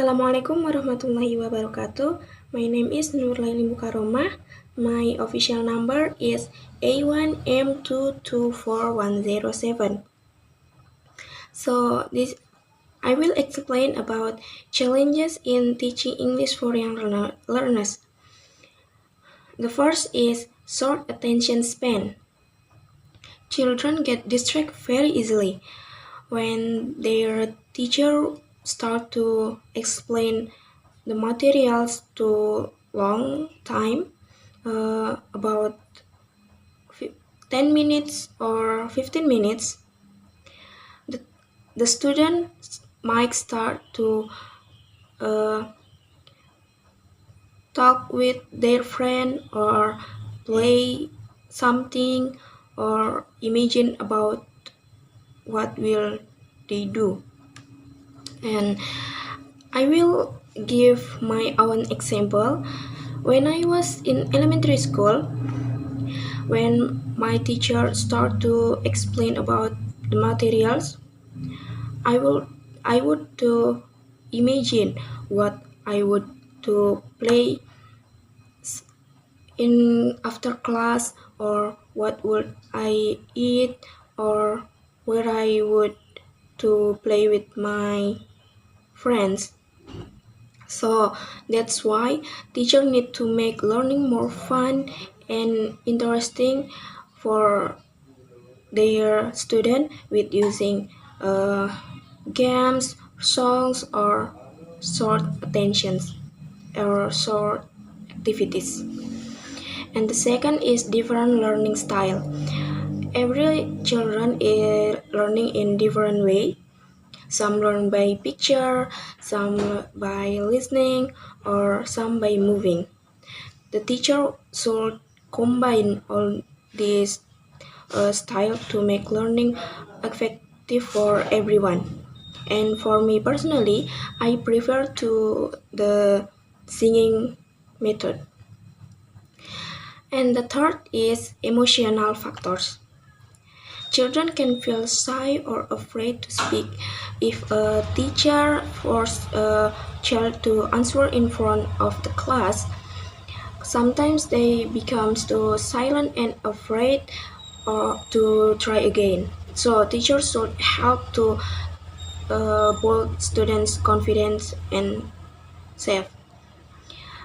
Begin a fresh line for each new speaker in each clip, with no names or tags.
Assalamualaikum warahmatullahi wabarakatuh. My name is Nurlaini Mukaromah. My official number is A1M224107. So I will explain about challenges in teaching English for young learners. The first is short attention span. Children get distracted very easily when their teacher start to explain the materials to long time, about 10 minutes or 15 minutes. The student might start to talk with their friend or play something or imagine about what will they do. And I will give my own example. When I was in elementary school, when my teacher start to explain about the materials, I would to imagine what I would to play in after class, or what would I eat, or where I would to play with my friends. So that's why teacher need to make learning more fun and interesting for their student with using games, songs, or short attentions or short activities. And the second is different learning style. Every children is learning in different way. Some learn by picture, some by listening, or some by moving. The teacher should combine all these style to make learning effective for everyone. And for me personally, I prefer to the singing method. And the third is emotional factors. Children can feel shy or afraid to speak. If a teacher forces a child to answer in front of the class, sometimes they become too silent and afraid or to try again. So teachers should help to build students' confidence and safe.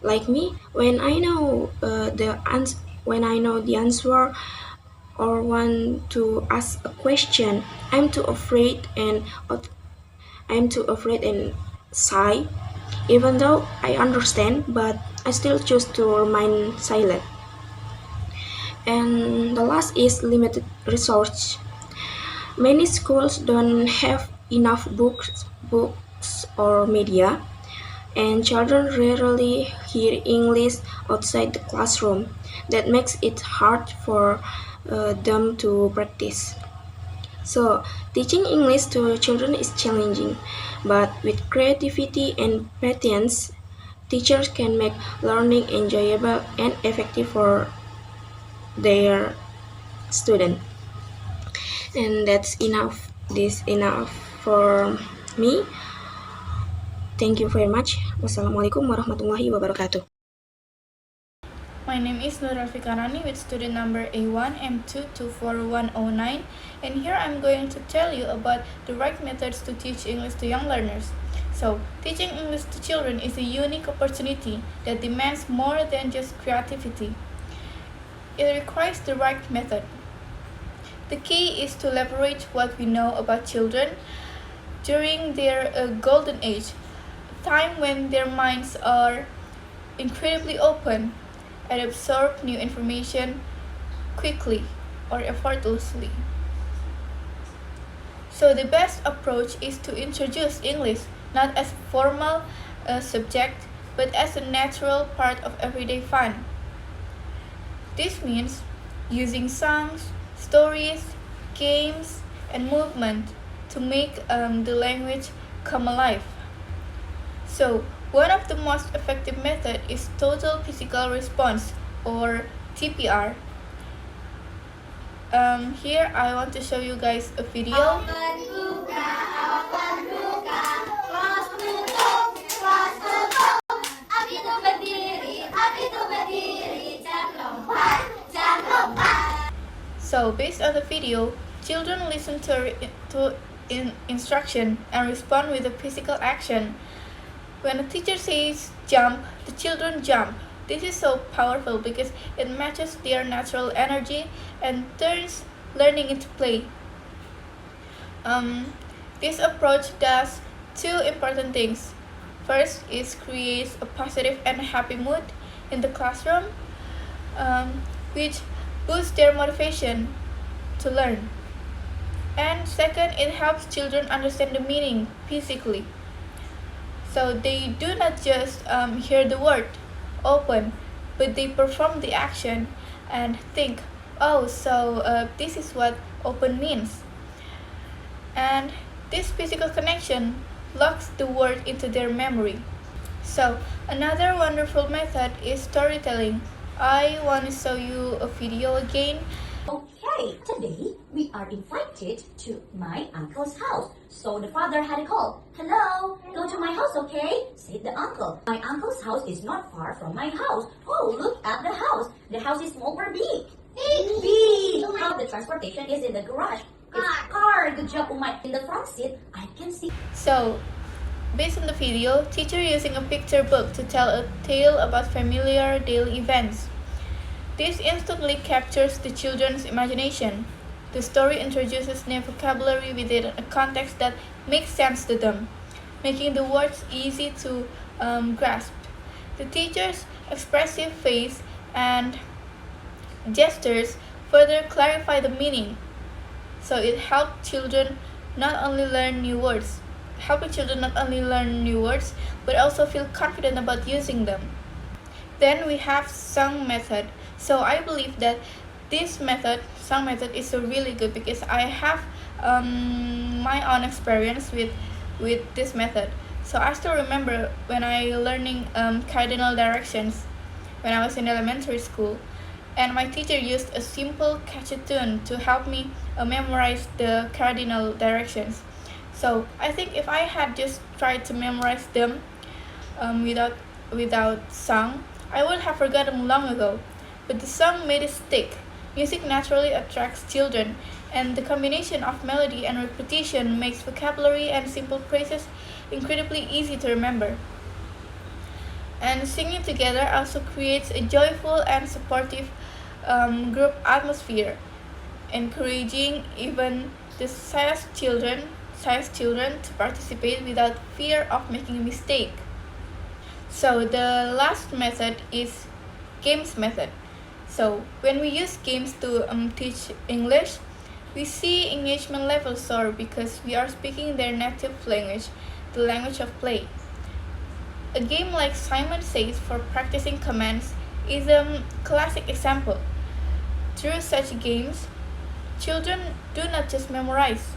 Like me, when I know the answer or want to ask a question, I'm too afraid and shy. Even though I understand, but I still choose to remain silent. And the last is limited resource. Many schools don't have enough books or media, and children rarely hear English outside the classroom. That makes it hard for them to practice. So, teaching English to children is challenging, but with creativity and patience, teachers can make learning enjoyable and effective for their student. And that's enough. This enough for me. Thank you very much. Wassalamualaikum warahmatullahi wabarakatuh.
My name is Nur Rafikarani with student number A1M224109, and here I'm going to tell you about the right methods to teach English to young learners. So, teaching English to children is a unique opportunity that demands more than just creativity. It requires the right method. The key is to leverage what we know about children during their golden age, a time when their minds are incredibly open and absorb new information quickly or effortlessly. So the best approach is to introduce English not as a formal subject, but as a natural part of everyday fun. This means using songs, stories, games, and movement to make the language come alive. So, one of the most effective methods is total physical response, or TPR. Here I want to show you guys a video. So, based on the video, children listen to instruction and respond with a physical action. When a teacher says jump, the children jump. This is so powerful because it matches their natural energy and turns learning into play. This approach does two important things. First, it creates a positive and happy mood in the classroom, which boosts their motivation to learn. And second, it helps children understand the meaning physically. So they do not just hear the word open, but they perform the action and think, oh, so this is what open means. And this physical connection locks the word into their memory. So another wonderful method is storytelling. I want to show you a video again.
Okay, today we are invited to my uncle's house. So the father had a call. Hello, go to my house, okay? Said the uncle. My uncle's house is not far from my house. Oh, look at the house. The house is small or big? Big. How the transportation is in the garage. It's car. Good job, Umay. In the front seat, I can see.
So, based on the video, teacher using a picture book to tell a tale about familiar daily events. This instantly captures the children's imagination. The story introduces new vocabulary within a context that makes sense to them, making the words easy to grasp. The teacher's expressive face and gestures further clarify the meaning. So it helped children not only learn new words, but also feel confident about using them. Then we have song method. So I believe that song method, is really good because I have my own experience with this method. So I still remember when I learning cardinal directions when I was in elementary school, and my teacher used a simple catchy tune to help me memorize the cardinal directions. So I think if I had just tried to memorize them without song, I would have forgotten long ago. But the song made it stick. Music naturally attracts children, and the combination of melody and repetition makes vocabulary and simple phrases incredibly easy to remember. And singing together also creates a joyful and supportive group atmosphere, encouraging even the shyest children to participate without fear of making a mistake. So the last method is games method. So when we use games to teach English, we see engagement levels soar because we are speaking their native language, the language of play. A game like Simon Says for practicing commands is a classic example. Through such games, children do not just memorize,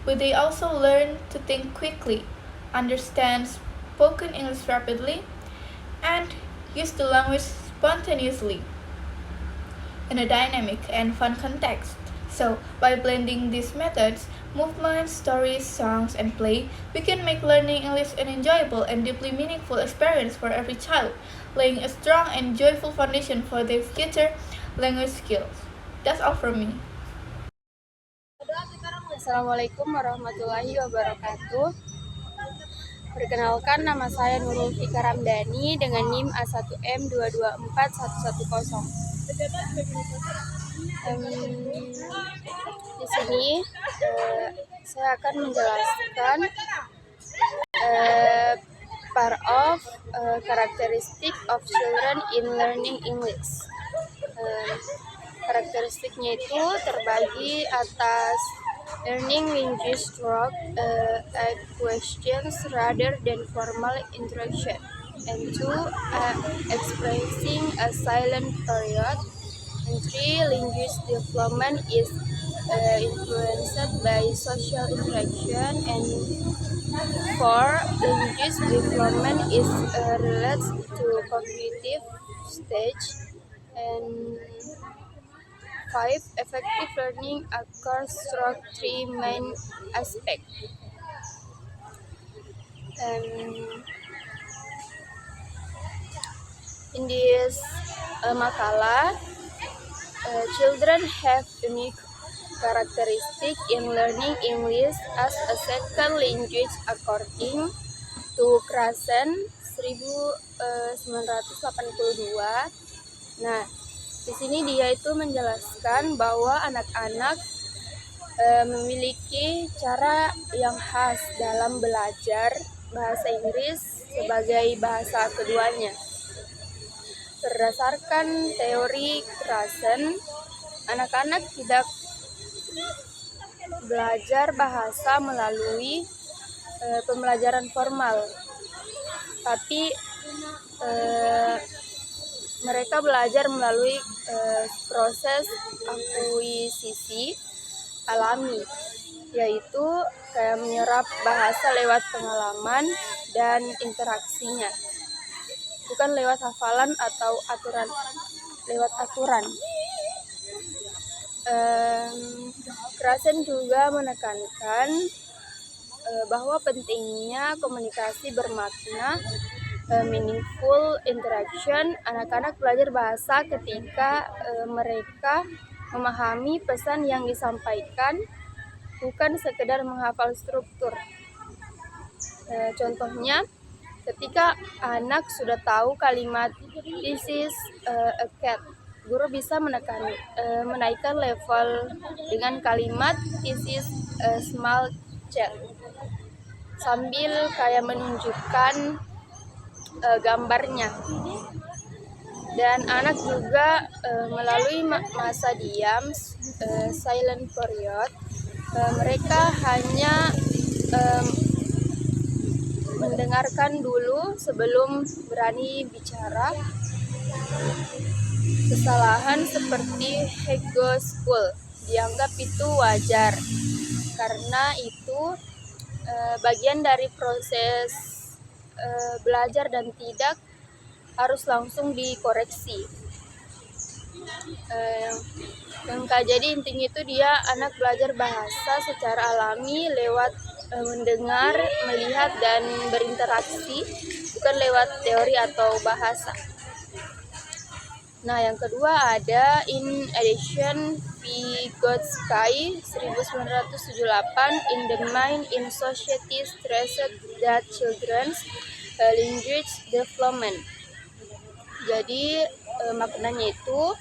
but they also learn to think quickly, understand spoken English rapidly, and use the language spontaneously in a dynamic and fun context. So, by blending these methods, movements, stories, songs, and play, we can make learning English an enjoyable and deeply meaningful experience for every child, laying a strong and joyful foundation for their future language skills. That's all from me.
Assalamualaikum warahmatullahi wabarakatuh. Perkenalkan, nama saya Nurul Fika Ramdhani dengan NIM A1M224110. Di sini saya akan menjelaskan part of characteristic of children in learning English. Karakteristiknya itu terbagi atas learning language through questions rather than formal interaction, and 2 expressing a silent period, and 3 language development is influenced by social interaction, and 4 language development is related to cognitive stage, and 5 effective learning occurs through 3 main aspects. In this makalah, Children have unique characteristic in learning English as a second language according to Krasen 1982. Nah, di sini dia itu menjelaskan bahwa anak-anak memiliki cara yang khas dalam belajar bahasa Inggris sebagai bahasa keduanya. Berdasarkan teori Krasen, anak-anak tidak belajar bahasa melalui pembelajaran formal, tapi mereka belajar melalui proses akuisisi alami, yaitu kayak menyerap bahasa lewat pengalaman dan interaksinya, bukan lewat hafalan atau lewat aturan. Krasen juga menekankan bahwa pentingnya komunikasi bermakna, meaningful interaction. Anak-anak belajar bahasa ketika mereka memahami pesan yang disampaikan, bukan sekedar menghafal struktur. Contohnya, ketika anak sudah tahu kalimat "this is a cat", guru bisa menaikkan level dengan kalimat "this is a small cat", sambil kayak menunjukkan gambarnya. Dan anak juga melalui masa diam, silent period, mereka hanya mendengarkan dulu sebelum berani bicara. Kesalahan seperti ego school dianggap itu wajar, karena itu bagian dari proses belajar dan tidak harus langsung dikoreksi. Jadi intinya itu dia anak belajar bahasa secara alami lewat mendengar, melihat, dan berinteraksi, bukan lewat teori atau bahasa. Nah, yang kedua ada In Addition, Vygotsky 1978, In the Mind in Society stressed that children's language development. Jadi maknanya itu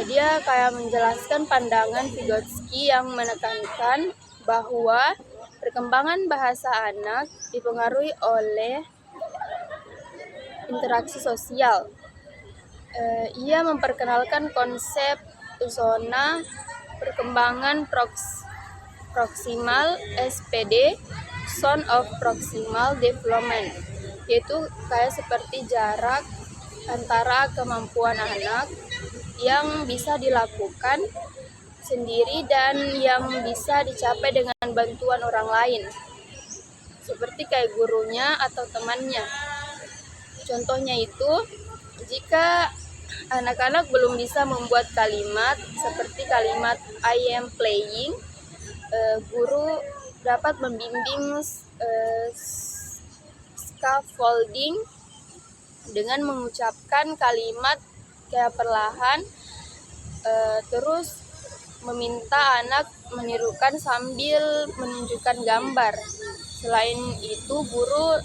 dia kayak menjelaskan pandangan Vygotsky yang menekankan bahwa perkembangan bahasa anak dipengaruhi oleh interaksi sosial. Ia memperkenalkan konsep zona perkembangan proximal SPD, zone of proximal development, yaitu kayak seperti jarak antara kemampuan anak yang bisa dilakukan sendiri dan yang bisa dicapai dengan bantuan orang lain, seperti kayak gurunya atau temannya. Contohnya itu, jika anak-anak belum bisa membuat kalimat seperti kalimat I am playing, guru dapat membimbing scaffolding dengan mengucapkan kalimat kayak perlahan, terus meminta anak menirukan sambil menunjukkan gambar. Selain itu, guru,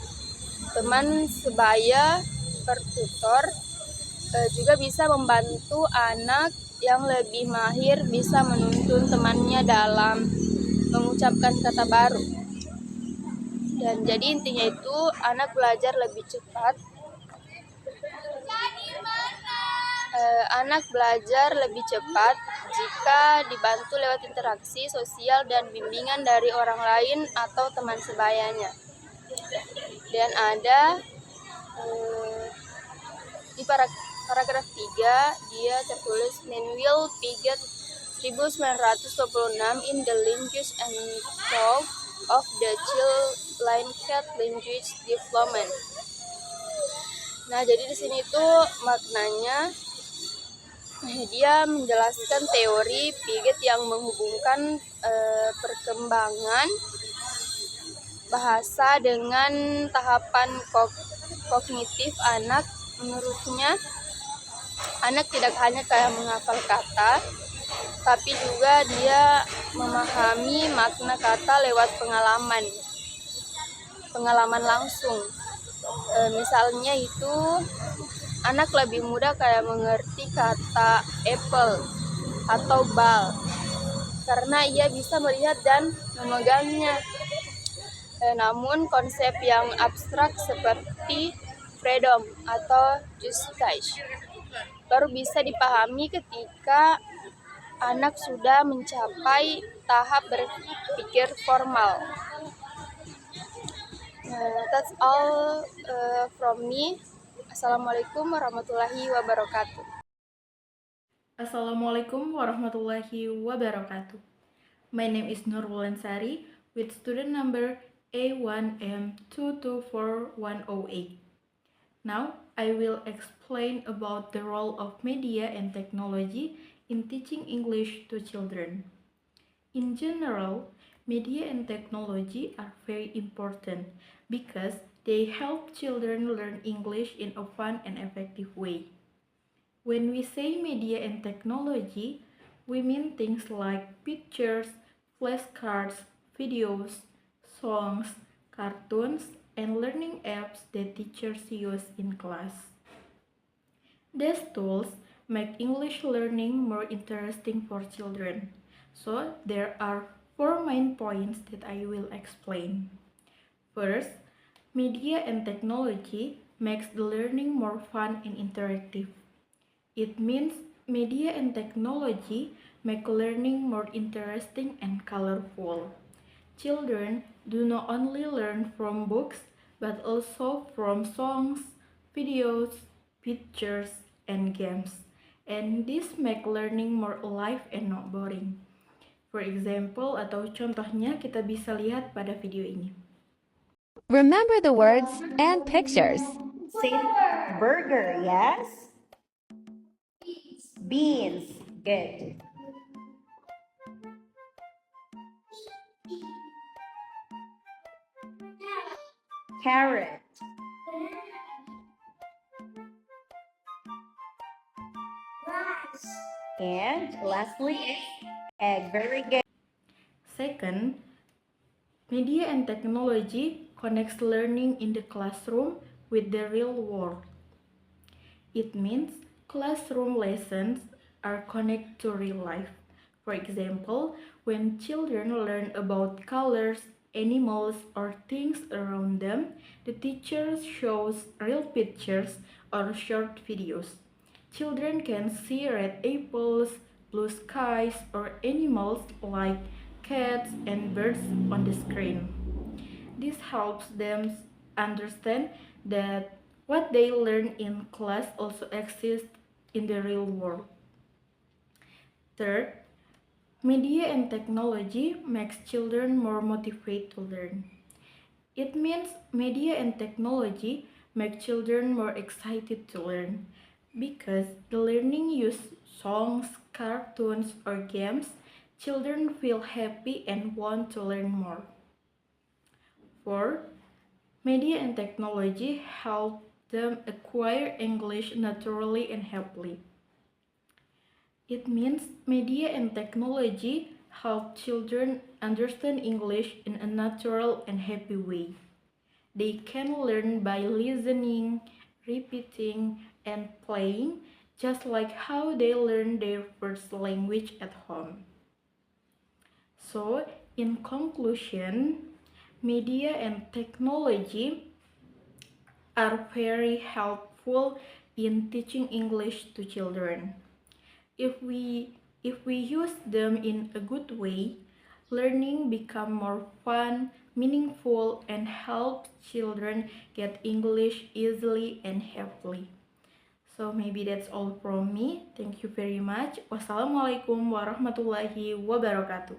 teman sebaya, tutor juga bisa membantu anak yang lebih mahir bisa menuntun temannya dalam mengucapkan kata baru. Dan jadi intinya itu anak belajar lebih cepat. Anak belajar lebih cepat jika dibantu lewat interaksi sosial dan bimbingan dari orang lain atau teman sebayanya. Dan ada di paragraf 3 dia tertulis Manuel Piaget 1926 in the language and talk of the child language development. Nah, jadi di sini tuh maknanya dia menjelaskan teori Piaget yang menghubungkan perkembangan bahasa dengan tahapan kognitif anak. Menurutnya, anak tidak hanya kayak menghafal kata, tapi juga dia memahami makna kata lewat pengalaman langsung. Misalnya itu anak lebih mudah kayak mengerti kata apple atau ball karena ia bisa melihat dan memegangnya. Namun konsep yang abstrak seperti freedom atau justice baru bisa dipahami ketika anak sudah mencapai tahap berpikir formal. That's all from me. Assalamualaikum warahmatullahi wabarakatuh.
Assalamualaikum warahmatullahi wabarakatuh. My name is Nurul Ansari with student number A1M224108. Now, I will explain about the role of media and technology in teaching English to children. In general, media and technology are very important because they help children learn English in a fun and effective way. When we say media and technology, we mean things like pictures, flashcards, videos, songs, cartoons, and learning apps that teachers use in class. These tools make English learning more interesting for children. So, there are 4 main points that I will explain. First, media and technology makes the learning more fun and interactive. It means media and technology make learning more interesting and colorful. Children do not only learn from books, but also from songs, videos, pictures, and games. And this make learning more alive and not boring. For example, atau contohnya kita bisa lihat pada video ini.
Remember the words and pictures.
Say burger, yes? Beans, good. Carrot. And lastly, egg, very good.
Second, media and technology connects learning in the classroom with the real world. It means classroom lessons are connected to real life. For example, when children learn about colors, animals, or things around them, the teacher shows real pictures or short videos. Children can see red apples, blue skies, or animals like cats and birds on the screen. This helps them understand that what they learn in class also exists in the real world. Third, media and technology makes children more motivated to learn. It means media and technology make children more excited to learn because the learning use songs, cartoons, or games, children feel happy and want to learn more. Fourth, media and technology help them acquire English naturally and happily. It means media and technology help children understand English in a natural and happy way. They can learn by listening, repeating, and playing, just like how they learn their first language at home. So, in conclusion, media and technology are very helpful in teaching English to children. If we use them in a good way, learning become more fun, meaningful, and help children get English easily and happily. So maybe that's all from me. Thank you very much. Wassalamualaikum warahmatullahi wabarakatuh.